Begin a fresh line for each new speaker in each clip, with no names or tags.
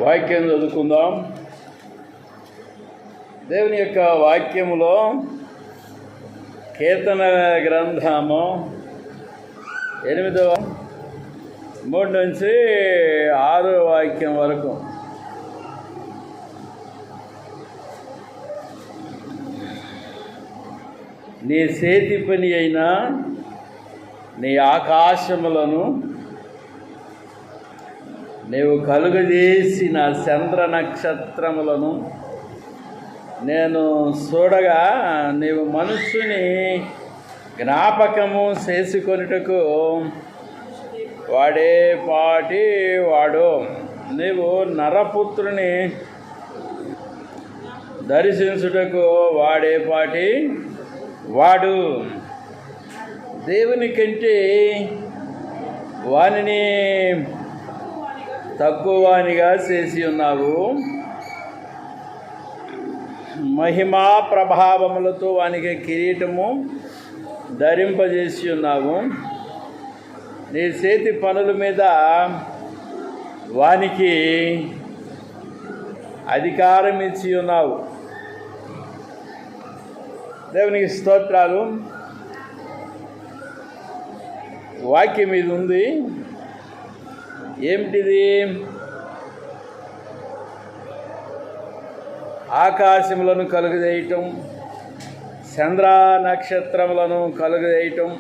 వాక్యం చదువుకుందాం. దేవుని యొక్క వాక్యములో కీర్తన గ్రంథము 8వ 3 నుంచి 6వ వాక్యం వరకు. నీ చేతి పని అయిన నీ ఆకాశములను నీవు కలుగజేసిన చంద్ర నక్షత్రములను నేను చూడగా, నీవు మనుష్యుని జ్ఞాపకము చేసుకొనుటకు వాడే పాటి వాడు. నీవు నరపుత్రుని దర్శించుటకు వాడే పాటి వాడు. దేవుని కంటే వానిని తక్కువనిగా చేసి ఉన్నావు. మహిమా ప్రభావములతో వానికి కిరీటము ధరింపజేసి ఉన్నావు. నీ చేతి పనుల మీద వానికి అధికారం ఇచ్చి ఉన్నావు. దేవునికి స్తోత్రాలు. వాక్యం ఇది ఉంది. ఏమిటిది? ఆకాశములను కలుగజేయటం, చంద్ర నక్షత్రములను కలుగజేయటం,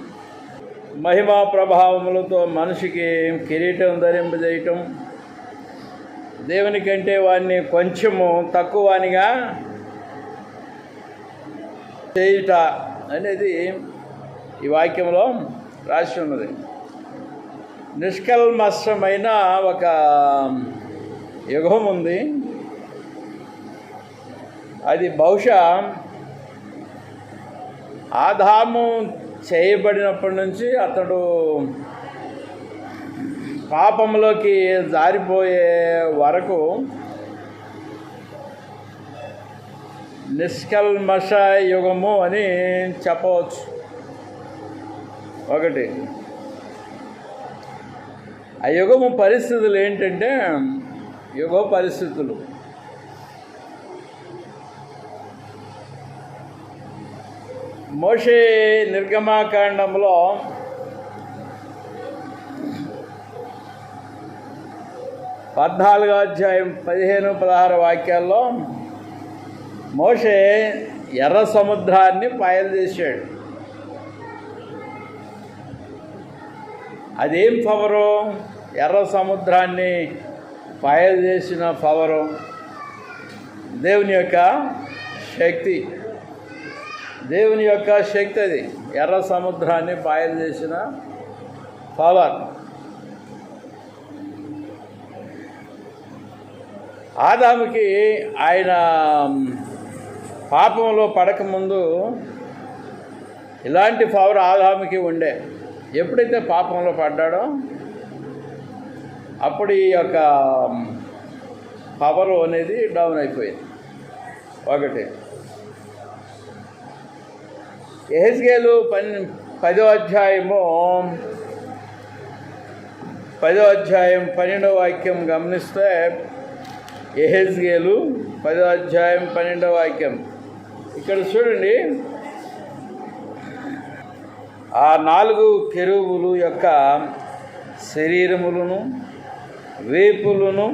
మహిమా ప్రభావములతో మనిషికి కిరీటం ధరింపజేయటం, దేవుని కంటే వాడిని కొంచెము తక్కువనిగా చేయుట అనేది ఈ వాక్యంలో రాసి ఉన్నది. నిష్కల్మషమైన ఒక యుగం ఉంది. అది బహుశా ఆదాము చేయబడినప్పటి నుంచి అతడు పాపంలోకి జారిపోయే వరకు నిష్కల్మష యుగము అని చెప్పవచ్చు. ఒకటి, ఆ యుగము పరిస్థితులు ఏంటంటే, యుగ పరిస్థితులు మోషే నిర్గమాకాండంలో 14వ అధ్యాయం 15-16 వాక్యాల్లో మోషే ఎర్ర సముద్రాన్ని పాయలు చేశాడు. అదేం పవరు? ఎర్ర సముద్రాన్ని పాయలు చేసిన పవరు దేవుని యొక్క శక్తి. దేవుని యొక్క శక్తి అది. ఎర్ర సముద్రాన్ని పాయలు చేసిన పవర్. ఆదాముకి ఆయన పాపంలో పడకముందు ఇలాంటి పవర్ ఆదాముకి ఉండే. ఎప్పుడైతే పాపంలో పడ్డాడో అప్పుడు ఈ యొక్క పవర్ అనేది డౌన్ అయిపోయింది. ఒకటి, యెహెజ్కేలు 10వ అధ్యాయము 12వ వాక్యం గమనిస్తే, యెహెజ్కేలు 10వ అధ్యాయం 12వ వాక్యం. ఇక్కడ చూడండి, ఆ 4 కెరూబులు యొక్క శరీరములను, వేపులను,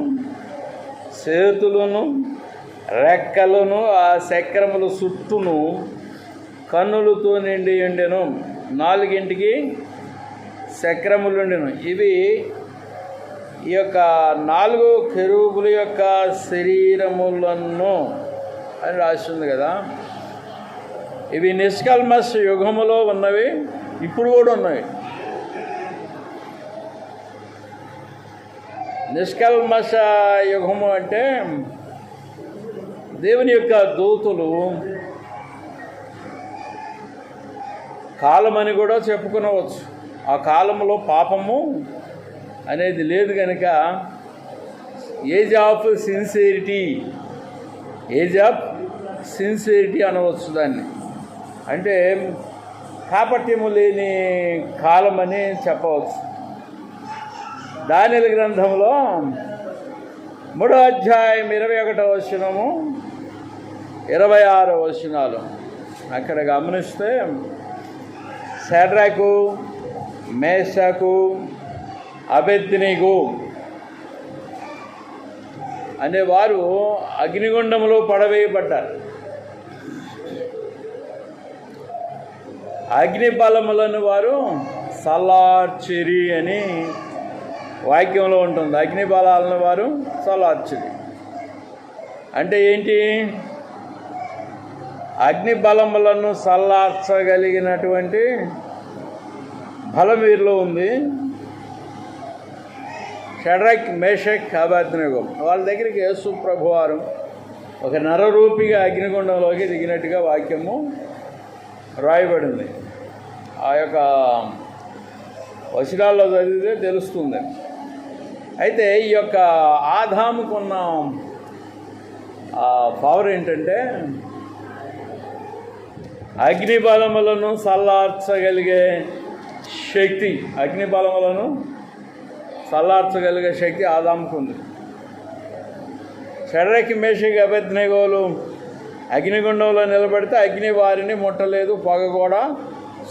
చేతులను, రెక్కలను, ఆ చక్రముల చుట్టూను కన్నులతో నిండి ఉండెను. 4ంటికి చక్రములు ఉండెను. ఇవి ఈ యొక్క 4 కెరూబుల యొక్క శరీరములను అని రాస్తుంది కదా. ఇవి నిష్కల్మష యుగములో ఉన్నవి, ఇప్పుడు కూడా ఉన్నాయి. నిష్కల్మష యుగము అంటే దేవుని యొక్క దూతలు కాలమని కూడా చెప్పుకునవచ్చు. ఆ కాలంలో పాపము అనేది లేదు కనుక ఏజ్ ఆఫ్ సిన్సియరిటీ అనవచ్చు దాన్ని. అంటే కాపట్యము లేని కాలమని చెప్పవచ్చు. దానియేలు గ్రంథంలో 3వ అధ్యాయం 21వ వచనము 26వ వచనాలు అక్కడ గమనిస్తే షడ్రకు మేషకు అబేద్నెగో అనేవారు అగ్నిగుండంలో పడవేయబడ్డారు. అగ్ని బలములను వారు సల్లార్చిరి అని వాక్యంలో ఉంటుంది. అగ్ని బలాలను వారు సల్లార్చిరి అంటే ఏంటి? అగ్ని బలములను సల్లార్చగలిగినటువంటి బలం వీరిలో ఉంది. షడ్రక్ మేషక్ అబేద్నెగో వాళ్ళ దగ్గరికి యేసు ప్రభువారు ఒక నరరూపిగా అగ్నిగుండంలోకి దిగినట్టుగా వాక్యము రాయబడింది. ఆ యొక్క వచనాల్లో చదివితే తెలుస్తుంది. అయితే ఈ యొక్క ఆదాముకున్న పవర్ ఏంటంటే అగ్ని బలములను సల్లార్చగలిగే శక్తి. అగ్ని బలములను సల్లార్చగలిగే శక్తి ఆదాముకు ఉంది. షడ్రకు మేషకు అబేద్నెగోలు అగ్నిగుండంలో నిలబడితే అగ్ని వారిని ముట్టలేదు, పొగ కూడా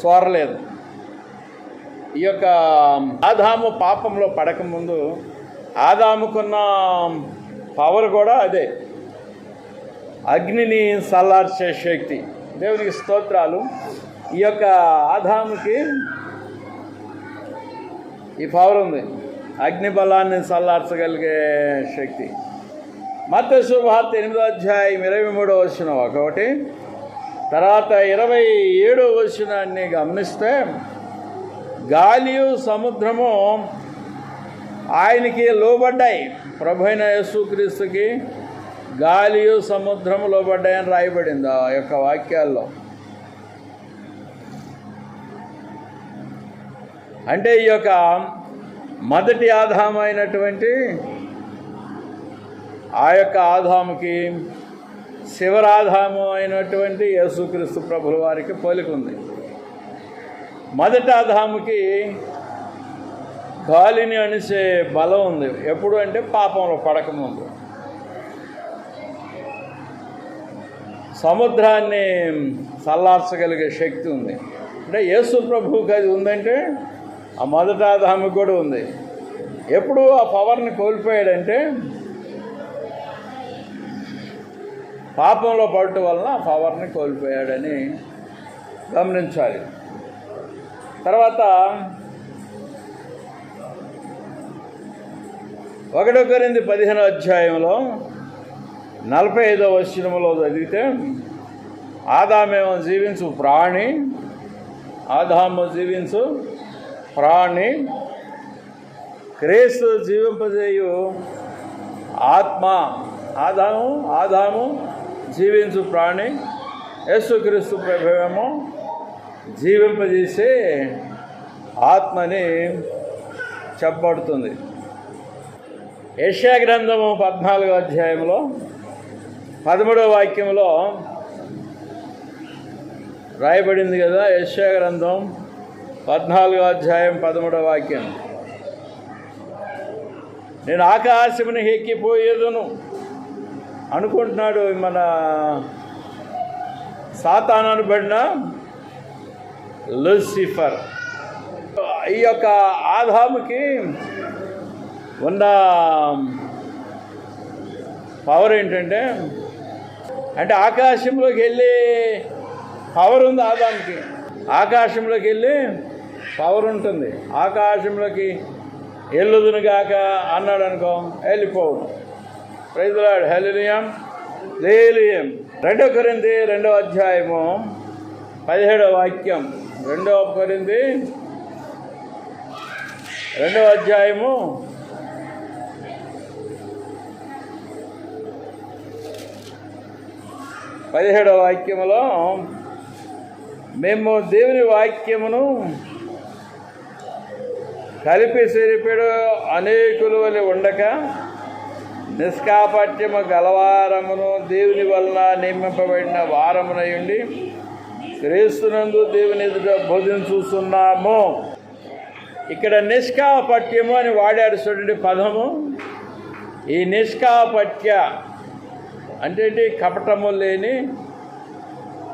సోరలేదు. ఈ యొక్క ఆదాము పాపంలో పడకముందు ఆదాముకున్న పవర్ కూడా అదే, అగ్నిని సల్లార్చే శక్తి. దేవునికి స్తోత్రాలు. ఈ యొక్క ఆదాముకి ఈ పవర్ ఉంది, అగ్ని బలాన్ని సల్లార్చగలిగే శక్తి. మత్తయి శుభవార్త 8వ అధ్యాయం 23వ వచనం ఒకటి, తర్వాత 27వ వచనాన్ని గమనిస్తే గాలియు సముద్రము ఆయనకి లోబడ్డాయి. ప్రభువైన యేసుక్రీస్తుకి గాలియు సముద్రము లోబడ్డాయని రాయబడింది ఆ యొక్క వాక్యాల్లో. అంటే ఈ యొక్క మొదటి ఆదాము అయినటువంటి ఆ యొక్క ఆదాముకి శివరాధాము అయినటువంటి యేసుక్రీస్తు ప్రభుల వారికి పోలిక ఉంది. మొదటి ఆదాముకి గాలిని అణిసే బలం ఉంది. ఎప్పుడు అంటే పాపంలో పడకముందు. సముద్రాన్ని సల్లార్చగలిగే శక్తి ఉంది. అంటే యేసు ప్రభువుకి అది ఉందంటే ఆ మొదటి ఆదాముకి కూడా ఉంది. ఎప్పుడు ఆ పవర్ని కోల్పోయాడంటే పాపంలో పడటం వలన ఆ పవర్ని కోల్పోయాడని గమనించాలి. తర్వాత 1 కొరింథీ 15వ అధ్యాయంలో 45వ వచనంలో చదివితే ఆదామేమో జీవించు ప్రాణి, ఆదాము జీవించు ప్రాణి, క్రీస్తు జీవింపజేయు ఆత్మ. ఆదాము జీవించు ప్రాణి, యేసుక్రీస్తు ప్రభువేమో జీవింపజేసే ఆత్మని చెప్పబడుతుంది. యెషయా గ్రంథము 14వ అధ్యాయంలో 13వ వాక్యంలో రాయబడింది కదా. యెషయా గ్రంథం 14వ అధ్యాయం 13వ వాక్యం, నేను ఆకాశముని ఎక్కిపోయేదును అనుకుంటున్నాడు మన సాతాను అనబడిన లూసిఫర్. ఈ యొక్క ఆదాముకి ఉన్న పవర్ ఏంటంటే అంటే ఆకాశంలోకి వెళ్ళి పవర్ ఉంది ఆదాముకి. ఆకాశంలోకి వెళ్ళి పవర్ ఉంటుంది. ఆకాశంలోకి వెళ్ళుదును గాక అన్నాడు అనుకో, వెళ్ళిపోవు. ప్రైజ్ ది లార్డ్, హల్లెలూయా, హల్లెలూయా. 2 కొరింథీ 2వ అధ్యాయము 17వ వాక్యం. 2 కొరింథీ 2వ అధ్యాయము 17వ వాక్యములో మేము దేవుని వాక్యమును కలిపి సరిపెడు అనేకుల వలె ఉండక నిష్కాపట్యము గలవారమును దేవుని వలన నియమింపబడిన వారమునై ఉండి క్రీస్తునందు దేవుని ఎదుట బోధించుతున్నాము. ఇక్కడ నిష్కాపట్యము అని వాడాడు చూడండి పదము. ఈ నిష్కాపట్య అంటే కపటము లేని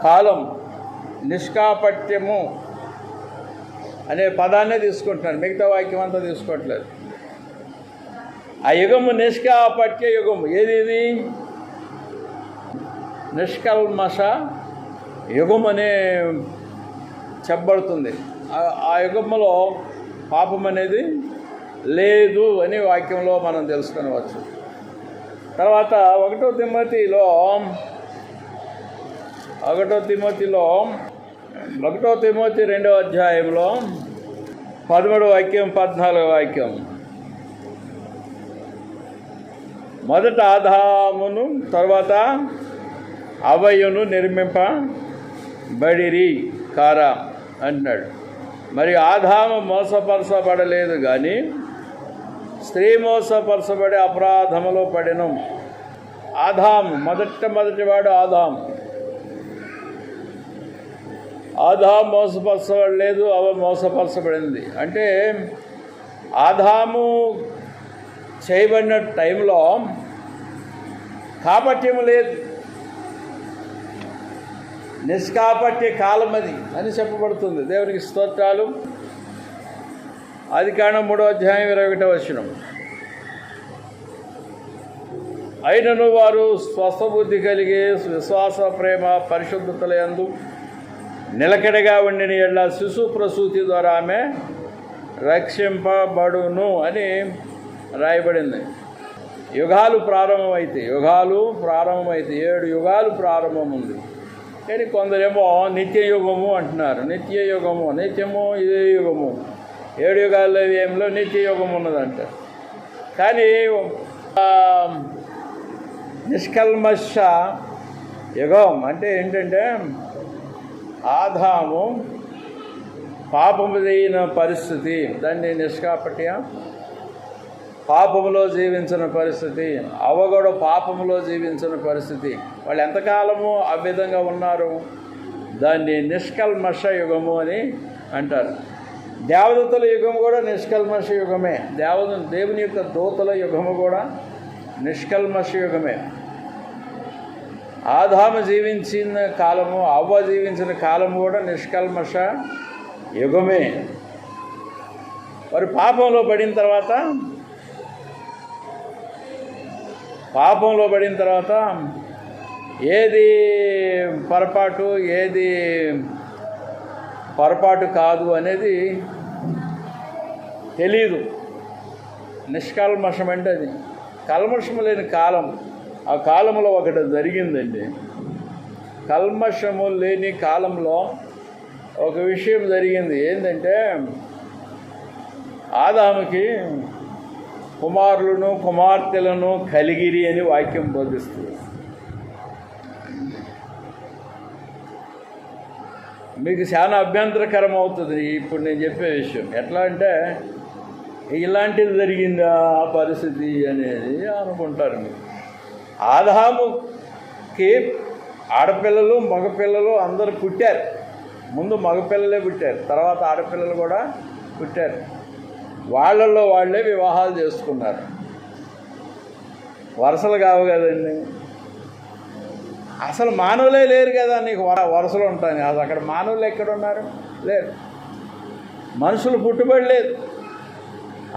కాలం, నిష్కాపట్యము అనే పదాన్నే తీసుకుంటున్నాను, మిగతా వాక్యం అంతా తీసుకోవట్లేదు. ఆ యుగము నిష్కాపట్య యుగము. ఏది ఇది? నిష్కల్మష యుగం అనే చెప్పబడుతుంది. ఆ యుగంలో పాపం అనేది లేదు అని వాక్యంలో మనం తెలుసుకొనవచ్చు. తర్వాత 1 తిమోతిలో 2వ అధ్యాయంలో 13వ వాక్యం 14వ వాక్యం. మొదట ఆదామును తర్వాత హవ్వయును నిర్మింపబడిరి కారా అంటున్నాడు. మరి ఆదాము మోసపరచబడలేదు కానీ స్త్రీ మోసపరచబడి అపరాధములో పడెను. ఆదాము మొదటివాడు ఆదాము మోసపరచబడలేదు, అవ మోసపరచబడింది. అంటే ఆదాము చేయబడిన టైంలో కాపట్యము లేదు, నిష్కాపట్య కాలం అది అని చెప్పబడుతుంది. దేవునికి స్తోత్రాలు. ఆదికాండం 3వ అధ్యాయం 21వ వచనం. అయినను వారు స్వస్థబుద్ధి కలిగి విశ్వాస ప్రేమ పరిశుద్ధతల యందు నిలకడగా ఉండిన ఎడల శిశు ప్రసూతి ద్వారా ఆమె రక్షింపబడును అని రాయబడింది. యుగాలు ప్రారంభమైతే 7 యుగాలు ప్రారంభం ఉంది. కానీ కొందరేమో నిత్యయుగము అంటున్నారు. నిత్యము ఇదే యుగము, 7 యుగాల్లో ఏమిలో నిత్యయుగం ఉన్నదంట. కానీ నిష్కల్మష యుగం అంటే ఏంటంటే ఆదాము పాపము చేయన పరిస్థితి, దాన్ని నిష్కాపట్య పాపములో జీవించిన పరిస్థితి, అవ్వ కూడా పాపములో జీవించిన పరిస్థితి. వాళ్ళు ఎంతకాలము ఆ విధంగా ఉన్నారు, దాన్ని నిష్కల్మష యుగము అని అంటారు. దేవదూతల యుగం కూడా నిష్కల్మష యుగమే. దేవుని యొక్క దూతల యుగము కూడా నిష్కల్మష యుగమే. ఆదాము జీవించిన కాలము, అవ్వ జీవించిన కాలము కూడా నిష్కల్మష యుగమే. మరి పాపంలో పడిన తర్వాత ఏది పొరపాటు కాదు అనేది తెలీదు. నిష్కల్మషం అంటే అది కల్మషము లేని కాలం. ఆ కాలంలో ఒకటి జరిగిందండి. కల్మషము లేని కాలంలో ఒక విషయం జరిగింది. ఏంటంటే ఆదాముకి కుమారులను కుమార్తెలను కలిగిరి అని వాక్యం బోధిస్తుంది. మీకు చాలా అభ్యంతరకరం అవుతుంది ఇప్పుడు నేను చెప్పే విషయం. ఎట్లా అంటే ఇలాంటిది జరిగిందా ఆ పరిస్థితి అనేది అనుకుంటారు మీరు. ఆదాముకి ఆడపిల్లలు మగపిల్లలు అందరూ పుట్టారు. ముందు మగపిల్లలే పుట్టారు, తర్వాత ఆడపిల్లలు కూడా పుట్టారు. వాళ్ళల్లో వాళ్ళే వివాహాలు చేసుకున్నారు. వరుసలు కావు కదండి, అసలు మానవులే లేరు కదా. నీకు వరుసలు ఉంటాయి, అసలు అక్కడ మానవులు ఎక్కడున్నారు? లేరు. మనుషులు పుట్టుబడలేదు.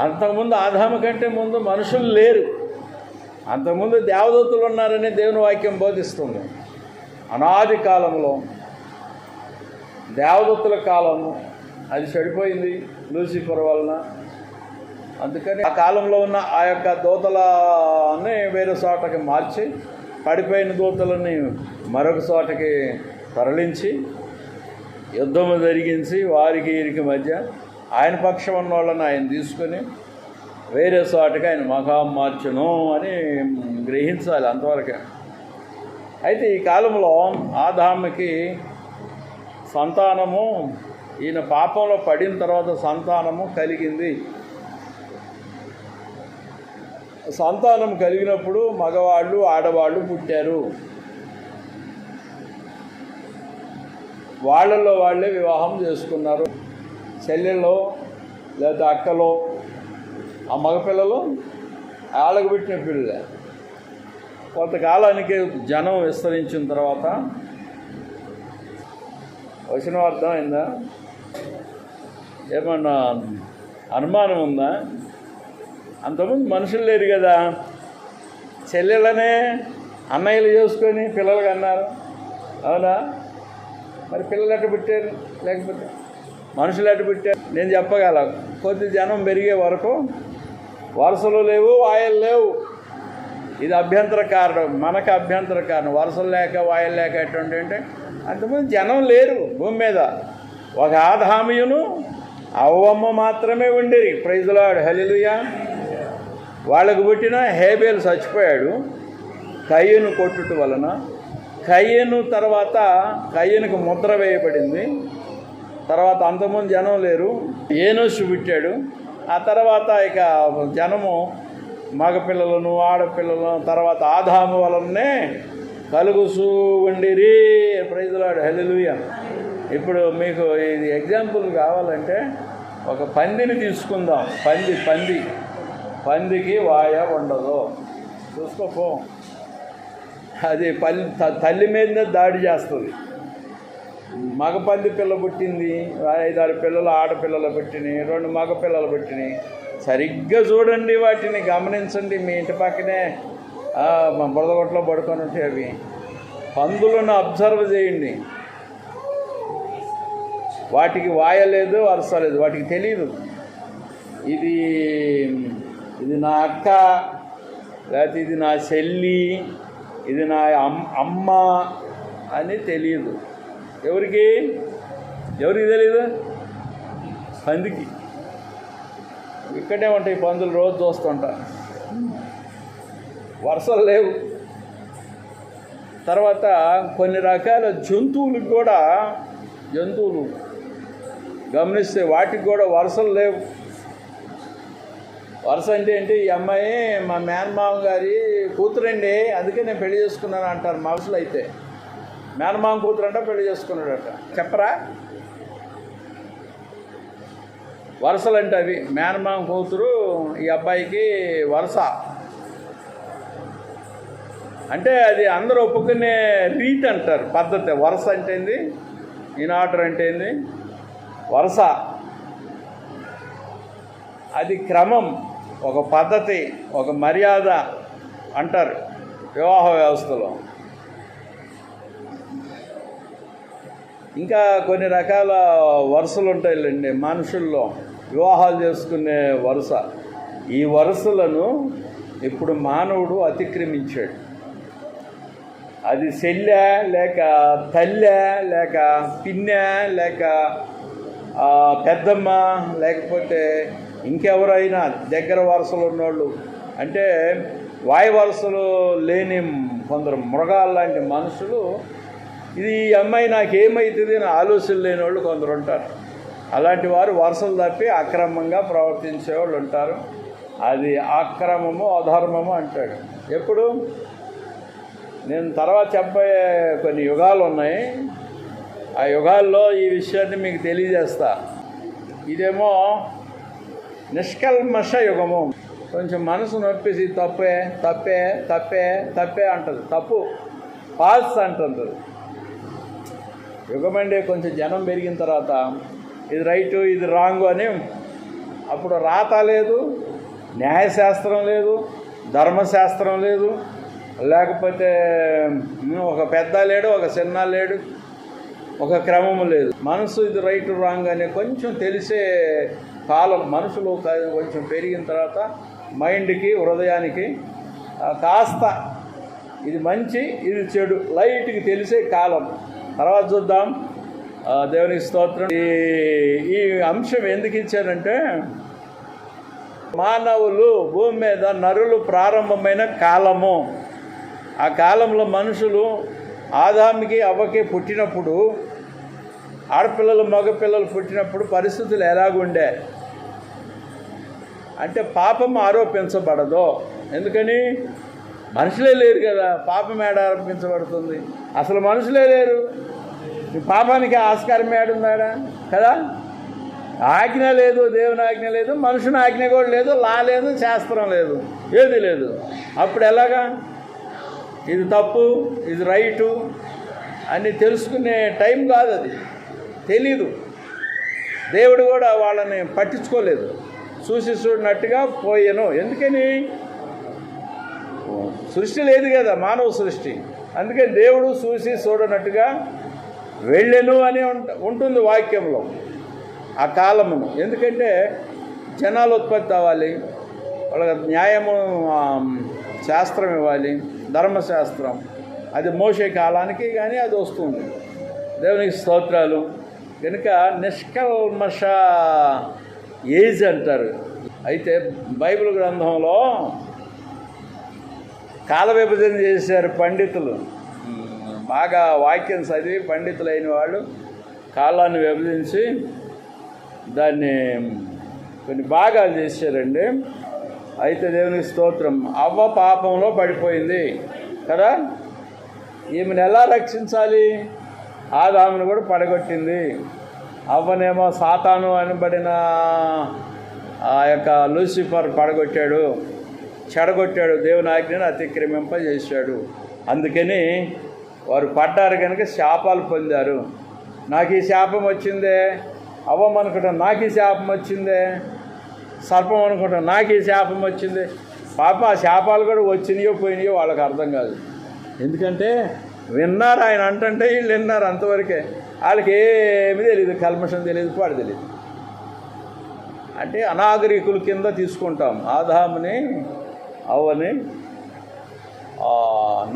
అంతకుముందు ఆదాము కంటే ముందు మనుషులు లేరు. అంతకుముందు దేవదూతలు ఉన్నారని దేవుని వాక్యం బోధిస్తుంది. అనాది కాలంలో దేవదూతల కాలము అది చెడిపోయింది లూసిఫర్ వలన. అందుకని ఆ కాలంలో ఉన్న ఆ యొక్క దూతలని వేరే చోటకి మార్చి, పడిపోయిన దూతలని మరొక చోటకి తరలించి యుద్ధము జరిగించి వారికి వీరికి మధ్య ఆయన పక్షం ఉన్న వాళ్ళని ఆయన తీసుకొని వేరే చోటకి ఆయన మఖం మార్చును అని గ్రహించాలి అంతవరకే. అయితే ఈ కాలంలో ఆదాముకి సంతానము, ఈయన పాపంలో పడిన తర్వాత సంతానము కలిగింది. సంతానం కలిగినప్పుడు మగవాళ్ళు ఆడవాళ్ళు పుట్టారు. వాళ్ళల్లో వాళ్ళే వివాహం చేసుకున్నారు. చెల్లెల్లో లేదా అక్కలో ఆ మగపిల్లలు వాళ్ళకు పెట్టిన పిల్లలే. కొంతకాలానికి జనం విస్తరించిన తర్వాత వచ్చిన అర్థమైందా? ఏమన్నా అనుమానం ఉందా? అంతకుముందు మనుషులు లేరు కదా, చెల్లెళ్ళనే అన్నయ్యలు చేసుకొని పిల్లలుగా అన్నారు, అవునా? మరి పిల్లలు ఎట్ట పెట్టారు? లేకపోతే మనుషులు ఎట్ట పెట్టారు? నేను చెప్పగల, కొద్ది జనం పెరిగే వరకు వరుసలు లేవు, వాయలు లేవు. ఇది అభ్యంతర కారణం, మనకు అభ్యంతర కారణం. వరుసలు లేక వాయలు లేక ఎటువంటి అంటే అంతకుముందు జనం లేరు భూమి మీద. ఒక ఆదామును అవ్వమ్మ మాత్రమే ఉండేది. ప్రైజ్ ది లార్డ్, హల్లెలూయా. వాళ్ళకు పుట్టిన హేబేలు చచ్చిపోయాడు కయ్యను కొట్టుట వలన. కయ్యను తర్వాత కయ్యనుకు ముద్ర వేయబడింది. తర్వాత అంతకుముందు జనం లేరు, ఏనోషు పుట్టాడు. ఆ తర్వాత ఇక జనము మగపిల్లలను ఆడపిల్లలను తర్వాత ఆదాము వలనే కలుగుతూ ఉండిరి. ప్రైజ్ ది లార్డ్, హల్లెలూయా. ఇప్పుడు మీకు ఇది ఎగ్జాంపుల్ కావాలంటే ఒక పందిని తీసుకుందాం. పందికి వాయ ఉండదు, చూసుకోపో. అది తల్లి మీదనే దాడి చేస్తుంది. మగ పంది పిల్ల పుట్టింది, 5-6 పిల్లలు ఆడపిల్లలు పుట్టినాయి, 2 మగ పిల్లలు పుట్టినాయి. సరిగ్గా చూడండి, వాటిని గమనించండి. మీ ఇంటి పక్కనే బురదగొట్టలో పడుకొని ఉంటాయి అవి. పందులను అబ్జర్వ్ చేయండి. వాటికి వాయలేదు, వరుస లేదు, వాటికి తెలియదు ఇది నా అక్క, లేకపోతే ఇది నా చెల్లి, ఇది నా అమ్మ అని తెలియదు. ఎవరికి తెలియదు? పందికి. ఇక్కడే ఉంటాయి పందులు, రోజు చూస్తుంటా. వరుసలు లేవు. తర్వాత కొన్ని రకాల జంతువులు గమనిస్తే వాటికి కూడా వరుసలు లేవు. వరుస అంటే ఏంటి? ఈ అమ్మాయి మా మేనమామ గారి కూతురండి, అందుకే నేను పెళ్లి చేసుకున్నాను అంటారు మనుషులు. అయితే మేనమామ కూతురు అంట పెళ్లి చేసుకున్నాడట, చెప్పరా? వరుసలు అంటే అవి. మేనమామ కూతురు ఈ అబ్బాయికి వరుస అంటే అది అందరూ ఒప్పుకునే రీతి అంటారు, పద్ధతి. వరుస అంటే ఏంది? ఇన్ ఆర్డర్ అంటే ఏంది? వరుస అది క్రమం, ఒక పద్ధతి, ఒక మర్యాద అంటారు వివాహ వ్యవస్థలో. ఇంకా కొన్ని రకాల వరుసలు ఉంటాయిలేండి మనుషుల్లో, వివాహాలు చేసుకునే వరుస. ఈ వరుసలను ఇప్పుడు మానవుడు అతిక్రమించాడు. అది చెల్లె లేక తల్లె లేక పిన్నె లేక పెద్దమ్మ లేకపోతే ఇంకెవరైనా దగ్గర వరుసలు ఉన్నోళ్ళు, అంటే వాయు వరుసలు లేని కొందరు మృగాలు లాంటి మనుషులు, ఇది ఈ అమ్మాయి నాకేమవుతుంది అని ఆలోచన లేని వాళ్ళు కొందరు ఉంటారు. అలాంటి వారు వరుసలు తప్పి అక్రమంగా ప్రవర్తించేవాళ్ళు ఉంటారు. అది అక్రమము, అధర్మము అంటాడు. ఎప్పుడు? నేను తర్వాత చెప్పబోయే కొన్ని యుగాలు ఉన్నాయి, ఆ యుగాల్లో ఈ విషయాన్ని మీకు తెలియజేస్తా. ఇదేమో నిష్కల్మష యుగము. కొంచెం మనసు నొప్పేసి తప్పే తప్పే తప్పే తప్పే అంటుంది, తప్పు పాస్ అంటుంది. యుగం అంటే కొంచెం జనం పెరిగిన తర్వాత ఇది రైటు ఇది రాంగు అని. అప్పుడు రాత లేదు, న్యాయశాస్త్రం లేదు, ధర్మశాస్త్రం లేదు, లేకపోతే ఒక పెద్ద లేడు, ఒక చిన్న లేడు, ఒక క్రమము లేదు. మనసు ఇది రైట్ రాంగ్ అనే కొంచెం తెలిసే కాలం. మనుషులు కొంచెం పెరిగిన తర్వాత మైండ్కి, హృదయానికి కాస్త ఇది మంచి ఇది చెడు లైట్కి తెలిసే కాలం. తర్వాత చూద్దాం. దేవునికి స్తోత్రం. ఈ అంశం ఎందుకు ఇచ్చానంటే, మానవులు భూమి మీద నరులు ప్రారంభమైన కాలము. ఆ కాలంలో మనుషులు ఆదాముకి అవ్వకి పుట్టినప్పుడు, ఆడపిల్లలు మగపిల్లలు పుట్టినప్పుడు పరిస్థితులు ఎలాగుండే అంటే పాపం ఆరోపించబడదు. ఎందుకని? మనుషులే లేరు కదా, పాపం ఏడ ఆరోపించబడుతుంది? అసలు మనుషులే లేరు, పాపానికి ఆస్కారం ఏడుందాడా కదా? ఆజ్ఞ లేదు, దేవుని ఆజ్ఞ లేదు, మనుషుని ఆజ్ఞ కూడా లేదు, లా లేదు, శాస్త్రం లేదు, ఏది లేదు. అప్పుడు ఎలాగా ఇది తప్పు, ఇది రైటు అని తెలుసుకునే టైం కాదు, అది తెలీదు. దేవుడు కూడా వాళ్ళని పట్టించుకోలేదు, చూసి చూడనట్టుగా పోయాను. ఎందుకని? సృష్టి లేదు కదా, మానవ సృష్టి. అందుకని దేవుడు చూసి చూడనట్టుగా వెళ్ళెను అని ఉంటుంది వాక్యంలో ఆ కాలమును. ఎందుకంటే జనాలు ఉత్పత్తి అవ్వాలి, వాళ్ళకి న్యాయము శాస్త్రం ఇవ్వాలి, ధర్మశాస్త్రం. అది మోసే కాలానికి కానీ అది వస్తుంది. దేవునికి స్తోత్రాలు. కనుక నిష్కల్మష ఏజ్ అంటారు. అయితే బైబిల్ గ్రంథంలో కాల విభజన చేశారు పండితులు. బాగా వాక్యం చదివి పండితులైన వాళ్ళు కాలాన్ని విభజించి దాన్ని కొన్ని భాగాలు చేశారండి. అయితే దేవునికి స్తోత్రం. అవ్వ పాపంలో పడిపోయింది కదా, ఈమెను ఎలా రక్షించాలి? ఆదామును కూడా పడగొట్టింది. అవ్వనేమో సాతాను అనబడిన ఆ యొక్క లూసిఫర్ పడగొట్టాడు, చెడగొట్టాడు, దేవుని ఆజ్ఞను అతిక్రమింపజేశాడు. అందుకని వారు పడ్డారు కనుక శాపాలు పొందారు. నాకు ఈ శాపం వచ్చిందే, అవ్వం అనుకుంటాం నాకు ఈ శాపం వచ్చిందే, సర్పం అనుకుంటాం నాకు ఈ శాపం వచ్చింది. పాప ఆ శాపాలు కూడా వచ్చినాయో పోయినాయో వాళ్ళకి అర్థం కాదు. ఎందుకంటే విన్నారు, ఆయన అంటే వీళ్ళు విన్నారు అంతవరకే. వాళ్ళకి ఏమీ తెలియదు, కల్మషం తెలియదు, పాడు తెలియదు. అంటే అనాగరికుల కింద తీసుకుంటాం ఆదాముని అవ్వని.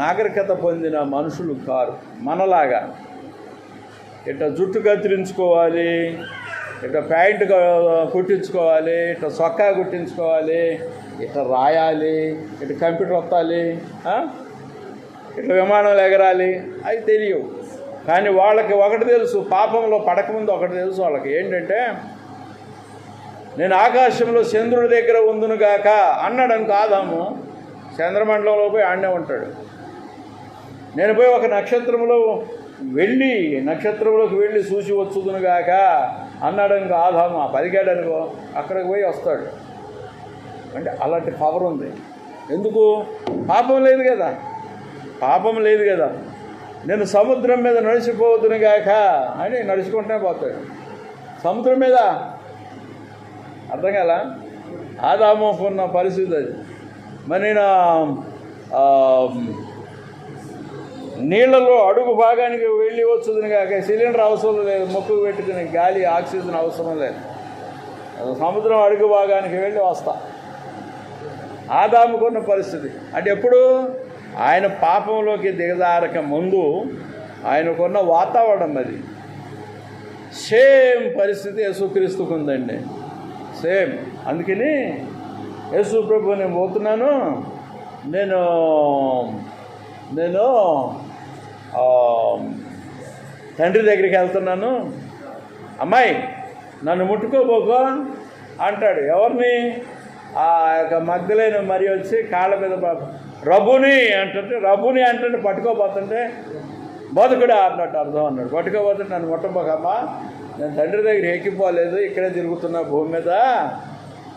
నాగరికత పొందిన మనుషులు కారు మనలాగా. ఇట్లా జుట్టు కత్తిరించుకోవాలి, ఇట్లా ప్యాంటు కుట్టించుకోవాలి, ఇట్లా సొక్కా కుట్టించుకోవాలి, ఇట్లా రాయాలి, ఇట్లా కంప్యూటర్ వత్తాలి, ఇట్లా విమానాలు ఎగరాలి, అవి తెలియవు. కానీ వాళ్ళకి ఒకటి తెలుసు, పాపంలో పడకముందు ఒకటి తెలుసు వాళ్ళకి. ఏంటంటే నేను ఆకాశంలో చంద్రుడి దగ్గర ఉందునుగాక అన్నాడు అనుకో ఆదాము, చంద్రమండలంలో పోయి ఆడనే ఉంటాడు. నేను పోయి ఒక నక్షత్రంలోకి వెళ్ళి చూసి వచ్చుదునుగాక అన్నాడు అనుకో ఆదాము, పలికాడు అనుకో, అక్కడికి పోయి వస్తాడు. అంటే అలాంటి పవర్ ఉంది. ఎందుకు? పాపం లేదు కదా. నేను సముద్రం మీద నడిచిపోదునుగాక అని నడుచుకుంటూనే పోతాడు సముద్రం మీద. అర్థం కాల? ఆదాముకున్న పరిస్థితి అది. మరి నేను నీళ్లలో అడుగు భాగానికి వెళ్ళి వచ్చుదని కాక సిలిండర్ అవసరం లేదు, మొక్కు పెట్టుకుని గాలి ఆక్సిజన్ అవసరం లేదు, సముద్రం అడుగు భాగానికి వెళ్ళి వస్తా. ఆదాముకున్న పరిస్థితి అంటే ఎప్పుడు ఆయన పాపంలోకి దిగజారక ముందు ఆయనకున్న వాతావరణం అది. సేమ్ పరిస్థితి యేసుక్రీస్తుకు ఉందండి, సేమ్. అందుకని యేసు ప్రభు నేను పోతున్నాను, నేను తండ్రి దగ్గరికి వెళ్తున్నాను, అమ్మాయి నన్ను ముట్టుకోబోకో అంటాడు. ఎవరిని? ఆ యొక్క మగ్ధులైన మరి వచ్చి కాళ్ళ మీద రబుని అంటే పట్టుకోబోతుంటే బతుకుడా అన్నట్టు అర్థం అన్నాడు. పట్టుకోబోతుంటే నన్ను ముట్టబోకమ్మా, నేను తండ్రి దగ్గర ఎక్కిపోలేదు, ఇక్కడే తిరుగుతున్నా భూమి మీద,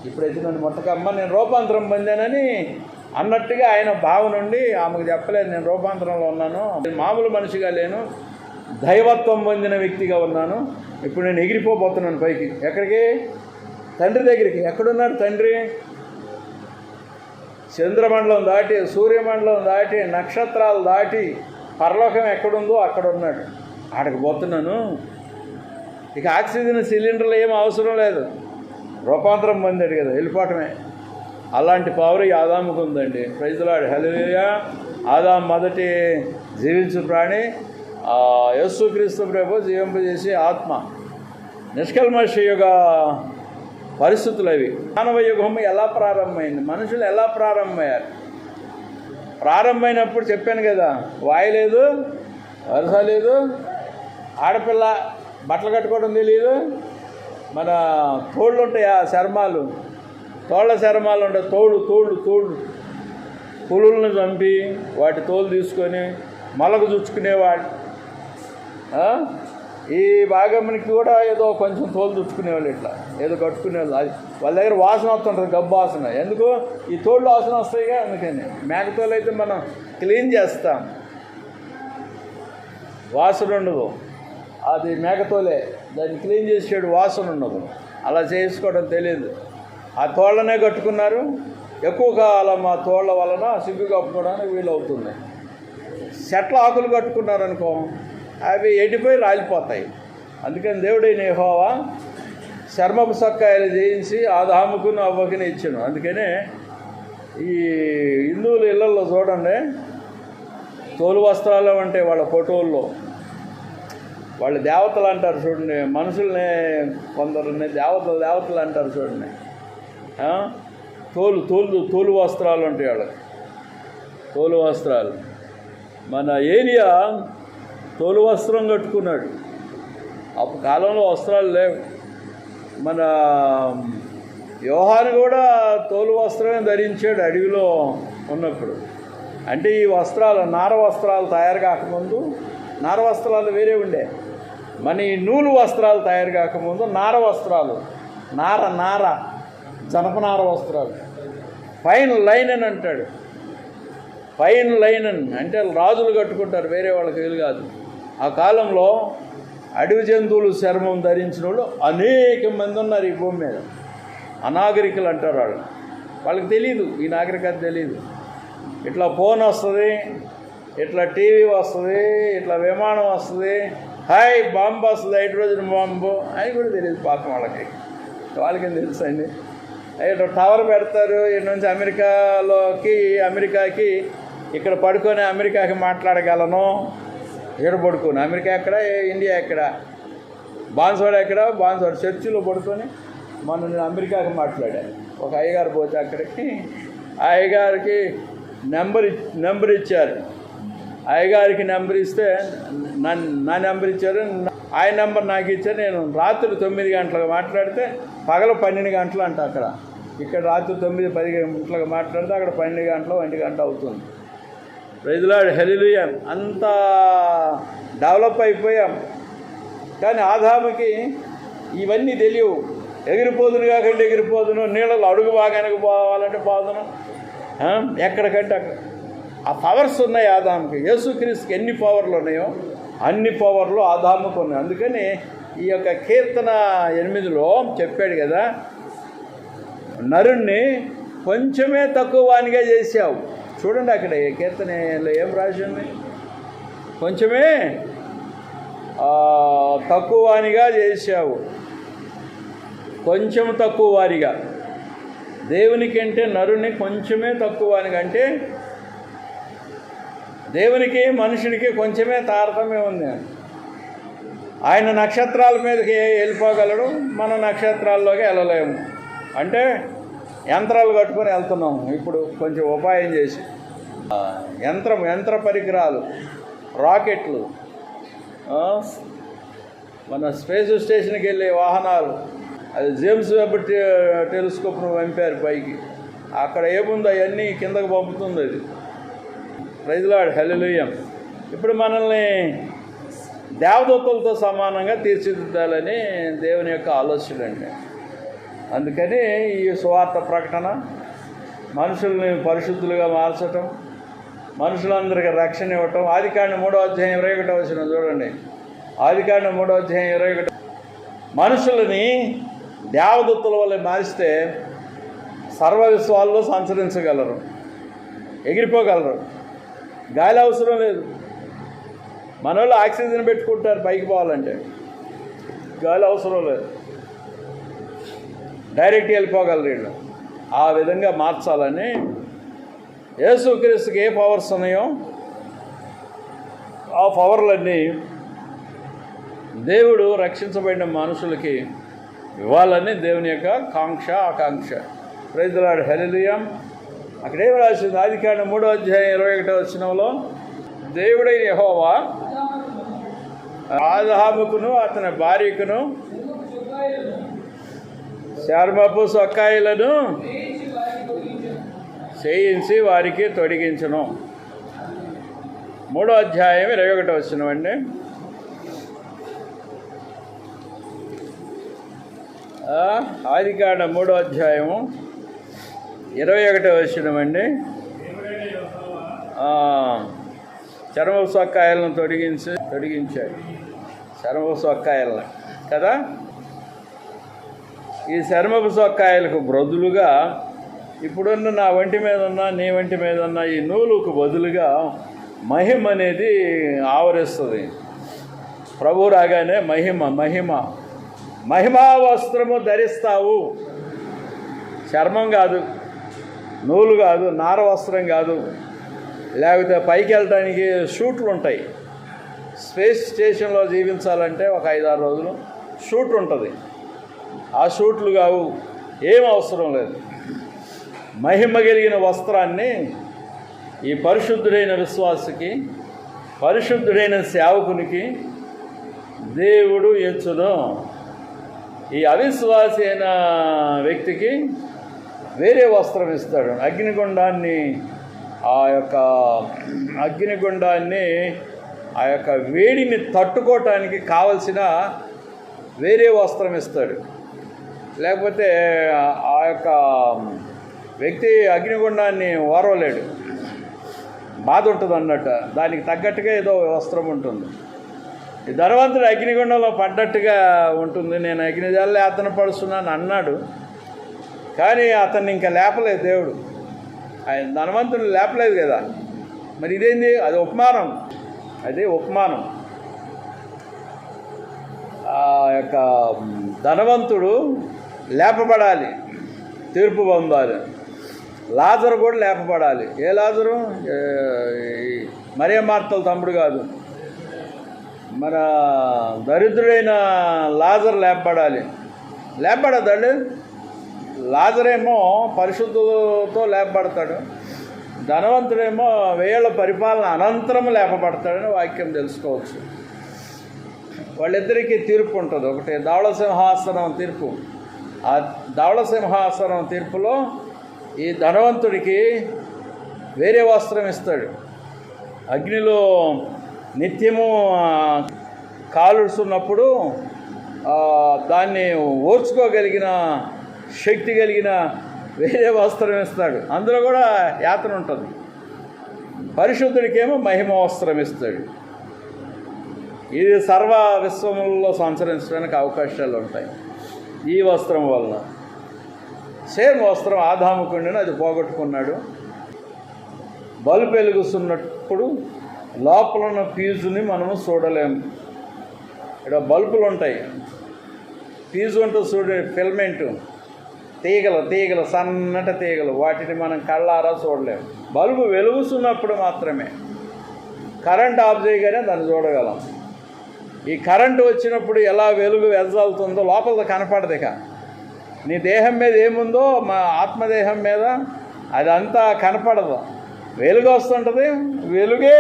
ఇప్పుడైతే నన్ను ముట్టకమ్మా, నేను రూపాంతరం పొందానని అన్నట్టుగా ఆయన భావన నుండి ఆమెకు చెప్పలేదు, నేను రూపాంతరంలో ఉన్నాను, నేను మామూలు మనిషిగా లేను, దైవత్వం పొందిన వ్యక్తిగా ఉన్నాను, ఇప్పుడు నేను ఎగిరిపోతున్నాను పైకి. ఎక్కడికి? తండ్రి దగ్గరికి. ఎక్కడున్నాడు తండ్రి? చంద్రమండలం దాటి, సూర్యమండలం దాటి, నక్షత్రాలు దాటి పరలోకం ఎక్కడుందో అక్కడ ఉన్నాడు. ఆడికి పోతున్నాను. ఇక ఆక్సిజన్ సిలిండర్లు ఏం అవసరం లేదు, రూపాంతరం పొందాడు కదా, వెళ్ళిపోవటమే. అలాంటి పవర్ ఈ ఆదాముకు ఉందండి. ప్రైజ్ ది లార్డ్, హల్లెలూయా. ఆదాము మొదటి జీవించు ప్రాణి, యేసుక్రీస్తు ప్రభు జీవింపజేసే ఆత్మ. నిష్కల్మష యుగ పరిస్థితులు అవి. మానవ యుగం ఎలా ప్రారంభమైంది, మనుషులు ఎలా ప్రారంభమయ్యారు? ప్రారంభమైనప్పుడు చెప్పాను కదా, వాయు లేదు, వరుస లేదు, ఆడపిల్ల బట్టలు కట్టుకోవడం తెలియదు, మన తోళ్ళు ఉంటాయి, ఆ చర్మాలు, తోళ్ళ చర్మాలు ఉంటాయి, తోళ్ళు పులులను చంపి వాటి తోలు తీసుకొని మొలకు చుచ్చుకునేవాడు. ఈ భాగంకి కూడా ఏదో కొంచెం తోలు తుచ్చుకునేవాళ్ళు, ఇట్లా ఏదో కట్టుకునేవాళ్ళు. అది వాళ్ళ దగ్గర వాసన వస్తుంటుంది, గబ్బు వాసన. ఎందుకు? ఈ తోళ్ళు వాసన వస్తాయిగా, అందుకని. మేకతోలు అయితే మనం క్లీన్ చేస్తాం, వాసన ఉండదు. అది మేకతోలే, దాన్ని క్లీన్ చేసేడు, వాసన ఉండదు. అలా చేసుకోవడం తెలియదు. ఆ తోళ్ళనే కట్టుకున్నారు. ఎక్కువ కాలం ఆ తోళ్ళ వలన సిగ్గు కప్పుకోవడానికి వీలవుతుంది. చెట్ల ఆకులు కట్టుకున్నారనుకో, అవి ఎండిపోయి రాలిపోతాయి. అందుకని దేవుడైన యెహోవా చర్మపు సొక్కాయలు చేయించి ఆదాముకును అవ్వకుని ఇచ్చాను. అందుకనే ఈ హిందువుల ఇళ్ళల్లో చూడండి, తోలు వస్త్రాలు అంటే వాళ్ళ ఫోటోల్లో వాళ్ళు దేవతలు అంటారు చూడండి. మనుషుల్ని కొందరిని దేవతలు అంటారు చూడండి. తోలు వస్త్రాలు ఉంటాయి వాళ్ళకి, తోలు వస్త్రాలు. మన ఏలియా తోలు వస్త్రం కట్టుకున్నాడు. అప్పుడు కాలంలో వస్త్రాలు లేవు. మన యోహాను కూడా తోలు వస్త్రమే ధరించాడు అడవిలో ఉన్నప్పుడు. అంటే ఈ వస్త్రాలు, నార వస్త్రాలు తయారు కాకముందు నార వస్త్రాలు వేరే ఉండే. మన ఈ నూలు వస్త్రాలు తయారు కాకముందు నార వస్త్రాలు, నార జనపనార వస్త్రాలు. ఫైన్ లైనన్ అంటాడు. ఫైన్ లైనన్ అంటే రాజులు కట్టుకుంటారు, వేరే వాళ్ళకి వీలు కాదు. ఆ కాలంలో అడవి జంతువులు చర్మం ధరించిన వాళ్ళు అనేక మంది ఉన్నారు ఈ భూమి మీద. అనాగరికులు అంటారు వాళ్ళు. వాళ్ళకి తెలియదు, ఈ నాగరికత తెలియదు. ఇట్లా ఫోన్ వస్తుంది, ఇట్లా టీవీ వస్తుంది, ఇట్లా విమానం వస్తుంది, హాయ్ బాంబు వస్తుంది, హైడ్రోజన్ బాంబు అని కూడా తెలియదు పాపం వాళ్ళకి. వాళ్ళకేం తెలుసు అండి. ఇట్లా టవర్ పెడతారు, ఇటు నుంచి అమెరికాకి ఇక్కడ పడుకొని అమెరికాకి మాట్లాడగలను. ఇక్కడ పడుకొని అమెరికా ఎక్కడ, ఇండియా ఎక్కడ, బాన్సవాడ ఎక్కడ, బాన్సవాడ చర్చిలో పడుకొని నేను అమెరికాకి మాట్లాడాను. ఒక అయ్యగారు పోతే అక్కడికి ఆ అయ్యగారికి నెంబర్ ఇచ్చారు. అయ్యగారికి నెంబర్ ఇస్తే నా నెంబర్ ఇచ్చారు, ఆయన నెంబర్ నాకు ఇచ్చారు. నేను రాత్రి 9 గంటలకు మాట్లాడితే పగలు 12 గంటలు అంట అక్కడ. ఇక్కడ రాత్రి 9-10 గంటలకు మాట్లాడితే అక్కడ 12 గంటలు 1 గంట అవుతుంది. ప్రైజ్ లార్డ్, హల్లెలూయా. అంత డెవలప్ అయిపోయాం. కానీ ఆదాముకి ఇవన్నీ తెలియవు. ఎగిరిపోదును కాకండి ఎగిరిపోదును, నీళ్ళలో అడుగు బాగానికి పోవాలంటే పోదును, ఎక్కడికంటే అక్కడ. ఆ పవర్స్ ఉన్నాయి ఆదాముకి. యేసుక్రీస్తుకి ఎన్ని పవర్లు ఉన్నాయో అన్ని పవర్లు ఆదాముకు ఉన్నాయి. అందుకని ఈ యొక్క కీర్తన 8లో చెప్పాడు కదా, నరుణ్ణి కొంచెమే తక్కువ వానిగా చేసావు. చూడండి అక్కడ కీర్తనలో ఏం రాసి ఉంది, కొంచెమే తక్కువ వానిగా చేసావు, కొంచెం తక్కువ వారిగా. దేవునికి అంటే నరుని కొంచెమే తక్కువ వానిగా. అంటే దేవునికి మనుషుడికి కొంచెమే తారతమ్యం ఉంది. ఆయన నక్షత్రాల మీదకి వెళ్ళిపోగలడు, మన నక్షత్రాల్లోకి వెళ్ళలేము. అంటే యంత్రాలు కట్టుకొని వెళ్తున్నాము ఇప్పుడు కొంచెం ఉపాయం చేసి. యంత్ర పరికరాలు, రాకెట్లు, మన స్పేస్ స్టేషన్కి వెళ్ళే వాహనాలు, అది జేమ్స్ వెబ్ టెలిస్కోప్ను పంపారు పైకి. అక్కడ ఏముందో అవన్నీ కిందకు పంపుతుంది అది. ప్రైజ్ లార్డ్, హల్లెలూయా. ఇప్పుడు మనల్ని దేవదూతలతో సమానంగా తీర్చిదిద్దాలని దేవుని యొక్క ఆలోచన అండి. అందుకని ఈ సువార్త ప్రకటన మనుషుల్ని పరిశుద్ధులుగా మార్చటం, మనుషులందరికీ రక్షణ ఇవ్వటం. ఆదికాండం 3:21 చూడండి. ఆదికాండం 3:21 మనుషులని దేవదూతల వల్ల మారిస్తే సర్వవిశ్వాల్లో సంచరించగలరు, ఎగిరిపోగలరు. గాలి అవసరం లేదు. మన వాళ్ళు ఆక్సిజన్ పెట్టుకుంటారు పైకి పోవాలంటే, గాలి అవసరం లేదు, డైరెక్ట్ వెళ్ళిపోగలరు వీళ్ళు. ఆ విధంగా మార్చాలని యేసుక్రీస్తుకి ఏ పవర్స్ ఉన్నాయో ఆ పవర్లన్నీ దేవుడు రక్షించబడిన మనుషులకి ఇవ్వాలని దేవుని యొక్క ఆకాంక్ష. ప్రైజ్ ది లార్డ్, హల్లెలూయా. అక్కడేం రాసింది? ఆదికాండం 3:21 దేవుడైన యెహోవా ఆదాముకును అతని భార్యకును చర్మపు సొక్కాయిలను చేయించి వారికి తొడిగించును. 3:21 అండి. ఆదికాండ 3వ అధ్యాయము 21వ వచనం అండి. చర్మపు సొక్కాయలను తొడిగించాడు. చర్మపు సొక్కాయలను కదా, ఈ చర్మపు సొక్కాయలకు బదులుగా ఇప్పుడున్న నా వంటి మీద ఉన్న, నీ వంటి మీద ఉన్న ఈ నూలుకు బదులుగా మహిమ అనేది ఆవరిస్తుంది. ప్రభు రాగానే మహిమా వస్త్రము ధరిస్తావు. చర్మం కాదు, నూలు కాదు, నార వస్త్రం కాదు, లేకపోతే పైకి వెళ్ళడానికి షూట్లు ఉంటాయి. స్పేస్ స్టేషన్లో జీవించాలంటే ఒక 5-6 రోజులు షూట్ ఉంటుంది. ఆ షూట్లు కావు, ఏం అవసరం లేదు. మహిమ కలిగిన వస్త్రాన్ని ఈ పరిశుద్ధుడైన విశ్వాసికి, పరిశుద్ధుడైన సేవకునికి దేవుడు ఇచ్చును. ఈ అవిశ్వాసి అయిన వ్యక్తికి వేరే వస్త్రం ఇస్తాడు. అగ్నిగుండాన్ని ఆ యొక్క వేడిని తట్టుకోవటానికి కావలసిన వేరే వస్త్రం ఇస్తాడు. లేకపోతే ఆ యొక్క వ్యక్తి అగ్నిగుండాన్ని ఓర్వలేడు, బాధ ఉంటుంది అన్నట్టు. దానికి తగ్గట్టుగా ఏదో వస్త్రం ఉంటుంది. ఈ ధనవంతుడు అగ్నిగుండంలో పడ్డట్టుగా ఉంటుంది. నేను అగ్నిజాల్లో యాతన పడుస్తున్నాను అన్నాడు, కానీ అతన్ని ఇంకా లేపలేదు దేవుడు. ఆయన ధనవంతుడు లేపలేదు కదా. మరి ఇదేంది? అది ఉపమానం. ఆ యొక్క ధనవంతుడు లేపబడాలి, తీర్పు పొందాలి. లాజరు కూడా లేపబడాలి. ఏ లాజరు? మరియ మార్తల తమ్ముడు కాదు, మన దరిద్రుడైన లాజరు లేపబడతాడు. లాజరేమో పరిశుద్ధతో లేపబడతాడు, ధనవంతుడేమో 1000 ఏళ్ల పరిపాలన అనంతరం లేపబడతాడని వాక్యం తెలుసుకోవచ్చు. వాళ్ళిద్దరికీ తీర్పు ఉంటుంది. ఒకటి ధవళ సింహాసనం తీర్పు. ఆ ధవళ సింహాసనం తీర్పులో ఈ ధనవంతుడికి వేరే వస్త్రం ఇస్తాడు. అగ్నిలో నిత్యము కాలుస్తున్నప్పుడు దాన్ని ఓర్చుకోగలిగిన శక్తి కలిగిన వేరే వస్త్రం ఇస్తాడు. అందులో కూడా యాతన ఉంటుంది. పరిశుద్ధుడికేమో మహిమ వస్త్రం ఇస్తాడు. ఇది సర్వ విశ్వములలో సంచరించడానికి అవకాశాలు ఉంటాయి ఈ వస్త్రం వలన. సేమ్ వస్త్రం ఆదాముకుండిన అది పోగొట్టుకున్నాడు. బల్బు వెలుగుతున్నప్పుడు లోపల ఉన్న ఫీజుని మనము చూడలేము. ఇక్కడ బల్బులు ఉంటాయి, ఫీజు ఉంటుంది చూడ, ఫిల్మెంటు తీగలు సన్నటి తీగలు, వాటిని మనం కళ్ళారా చూడలేము. బల్బు వెలుగుతున్నప్పుడు మాత్రమే. కరెంట్ ఆఫ్ చేయగానే దాన్ని చూడగలం. ఈ కరెంటు వచ్చినప్పుడు ఎలా వెలుగు వెదజల్లుతుందో లోపల కనపడదు. ఇక నీ దేహం మీద ఏముందో మా ఆత్మదేహం మీద అదంతా కనపడదు. వెలుగు వస్తుంటుంది, వెలుగే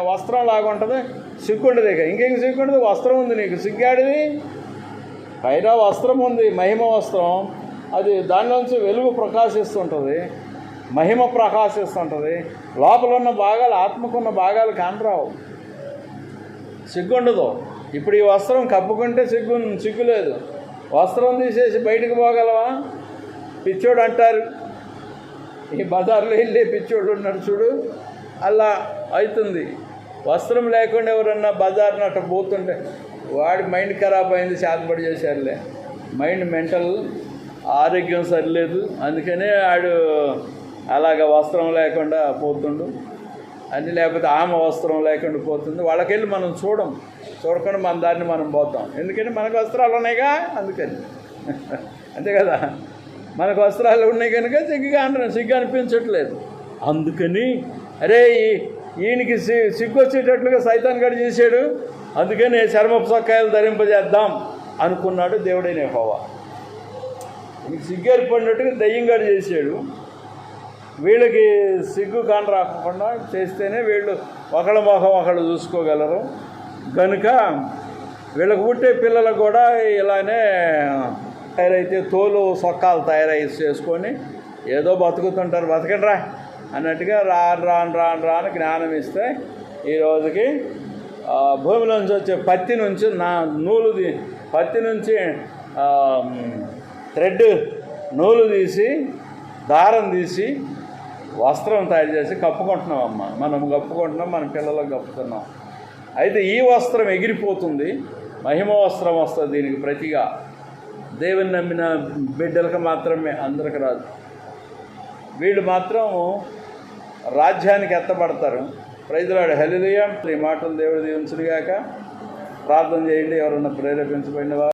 వస్త్రం లాగా ఉంటుంది. సిగ్గుండదు. ఇక ఇంకేం సిగ్గుండదు? వస్త్రం ఉంది నీకు, సిగ్గాడిది. పైన వస్త్రం ఉంది, మహిమ వస్త్రం. అది దానిలోంచి వెలుగు ప్రకాశిస్తుంటుంది, మహిమ ప్రకాశిస్తుంటుంది. లోపల ఉన్న భాగాలు, ఆత్మకున్న భాగాలు కానరావు, సిగ్గుండదు. ఇప్పుడు ఈ వస్త్రం కప్పుకుంటే సిగ్గు లేదు. వస్త్రం తీసేసి బయటకు పోగలవా? పిచ్చోడు అంటారు. ఈ బజార్లో వెళ్ళి పిచ్చోడు ఉన్నాడు చూడు, అలా అవుతుంది. వస్త్రం లేకుండా ఎవరన్నా బజార్ని అట్లా పోతుంటే వాడి మైండ్ ఖరాబ్ అయింది, చేతబడి చేశారులే. మైండ్ మెంటల్ ఆరోగ్యం సరిలేదు, అందుకనే ఆడు అలాగ వస్త్రం లేకుండా పోతుండు అని. లేకపోతే ఆమె వస్త్రం లేకుండా పోతుంది. వాళ్ళకెళ్ళి మనం చూడకుండా మన దాన్ని మనం పోతాం. ఎందుకంటే మనకు వస్త్రాలు ఉన్నాయిగా, అందుకని. అంతే కదా, మనకు వస్త్రాలు ఉన్నాయి కనుక సిగ్గు అనిపించట్లేదు. అందుకని అరే ఈయనకి సిగ్గు వచ్చేటట్లుగా సైతాన్ గడి చేశాడు, అందుకని చర్మపు సొక్కాయలు ధరింపజేద్దాం అనుకున్నాడు దేవుడైన యెహోవా. ఈయనకి సిగ్గు ఏర్పడినట్టుగా దయ్యంగాడు చేశాడు. వీళ్ళకి సిగ్గు కాని రాకుండా చేస్తేనే వీళ్ళు ఒకళ్ళ మొహం ఒకళ్ళు చూసుకోగలరు. కనుక వీళ్ళకు పుట్టే పిల్లలకు కూడా ఇలానే తయారైతే తోలు సొక్కాలు చేసుకొని ఏదో బతుకుతుంటారు. బతకండ్రా అన్నట్టుగా రాను జ్ఞానం ఇస్తే ఈ రోజుకి భూమిలోంచి వచ్చే పత్తి నుంచి పత్తి నుంచి థ్రెడ్ నూలు తీసి దారం తీసి వస్త్రం తయారు చేసి కప్పుకుంటున్నాం అమ్మ. మనం కప్పుకుంటున్నాం, మన పిల్లలకు కప్పుతున్నాం. అయితే ఈ వస్త్రం ఎగిరిపోతుంది, మహిమ వస్త్రం వస్తుంది దీనికి ప్రతిగా. దేవుని నమ్మిన బిడ్డలకు మాత్రమే, అందరికి రాదు. వీళ్ళు మాత్రం రాజ్యానికి ఎత్తబడతారు. ప్రైజ్ లార్డ్, హల్లెలూయా. ఈ మాటలు దేవుడు దీవించునుగాక. ప్రార్థన చేయండి ఎవరన్నా ప్రేరేపించబడిన వారు.